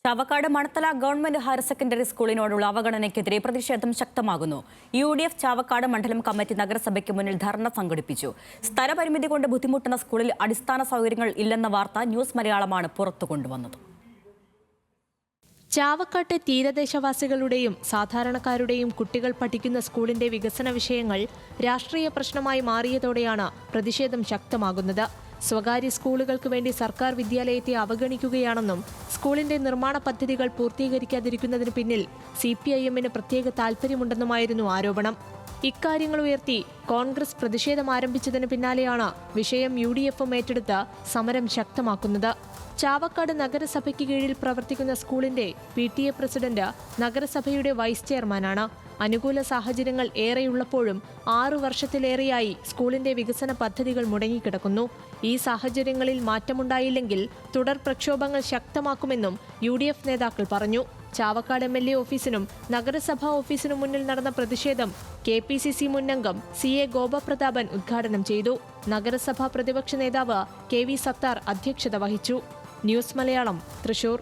Chavakkad Manathala government higher secondary സ്കൂളിനോടുള്ള അവഗണനയ്ക്കെതിരെ പ്രതിഷേധം ശക്തമാകുന്നു. UDF ചാവക്കാട് മണ്ഡലം കമ്മിറ്റി നഗരസഭയ്ക്ക് മുന്നിൽ ധർണ സംഘടിപ്പിച്ചു. സ്ഥലപരിമിതി കൊണ്ട് ബുദ്ധിമുട്ടുന്ന സ്കൂളിൽ അടിസ്ഥാന സൗകര്യങ്ങൾ ഇല്ലെന്ന വാർത്ത ന്യൂസ് മലയാളമാണ് പുറത്തു കൊണ്ടുവന്നത്. ചാവക്കാട്ടെ തീരദേശവാസികളുടെയും സാധാരണക്കാരുടെയും കുട്ടികൾ പഠിക്കുന്ന സ്കൂളിന്റെ വികസന വിഷയങ്ങൾ രാഷ്ട്രീയ പ്രശ്നമായി മാറിയതോടെയാണ് പ്രതിഷേധം ശക്തമാകുന്നത്. സ്വകാര്യ സ്കൂളുകൾക്ക് വേണ്ടി സർക്കാർ വിദ്യാലയത്തെ അവഗണിക്കുകയാണെന്നും സ്കൂളിന്റെ നിർമ്മാണ പദ്ധതികൾ പൂർത്തീകരിക്കാതിരിക്കുന്നതിന് പിന്നിൽ CPIM-ന് പ്രത്യേക താൽപര്യമുണ്ടെന്നുമായിരുന്നു ആരോപണം. ഇക്കാര്യങ്ങൾ ഉയർത്തി കോൺഗ്രസ് പ്രതിഷേധം ആരംഭിച്ചതിന് പിന്നാലെയാണ് വിഷയം UDF-ഉം ഏറ്റെടുത്ത് സമരം ശക്തമാക്കുന്നത്. ചാവക്കാട് നഗരസഭയ്ക്ക് കീഴിൽ പ്രവർത്തിക്കുന്ന സ്കൂളിന്റെ PTA പ്രസിഡന്റ് നഗരസഭയുടെ വൈസ് ചെയർമാനാണ്. അനുകൂല സാഹചര്യങ്ങൾ ഏറെയുള്ളപ്പോഴും 6 വർഷത്തിലേറെയായി സ്കൂളിന്റെ വികസന പദ്ധതികൾ മുടങ്ങിക്കിടക്കുന്നു. ഈ സാഹചര്യങ്ങളിൽ മാറ്റമുണ്ടായില്ലെങ്കിൽ തുടർ പ്രക്ഷോഭങ്ങൾ ശക്തമാക്കുമെന്നും UDF നേതാക്കൾ പറഞ്ഞു. ചാവക്കാട് MLA ഓഫീസിനും നഗരസഭാ ഓഫീസിനും മുന്നിൽ നടന്ന പ്രതിഷേധം KPCC മുന്നംഗം CA ഗോപപ്രതാപൻ ഉദ്ഘാടനം ചെയ്തു. നഗരസഭാ പ്രതിപക്ഷ നേതാവ് KV സത്താർ അധ്യക്ഷത വഹിച്ചു. ന്യൂസ് മലയാളം, തൃശൂർ.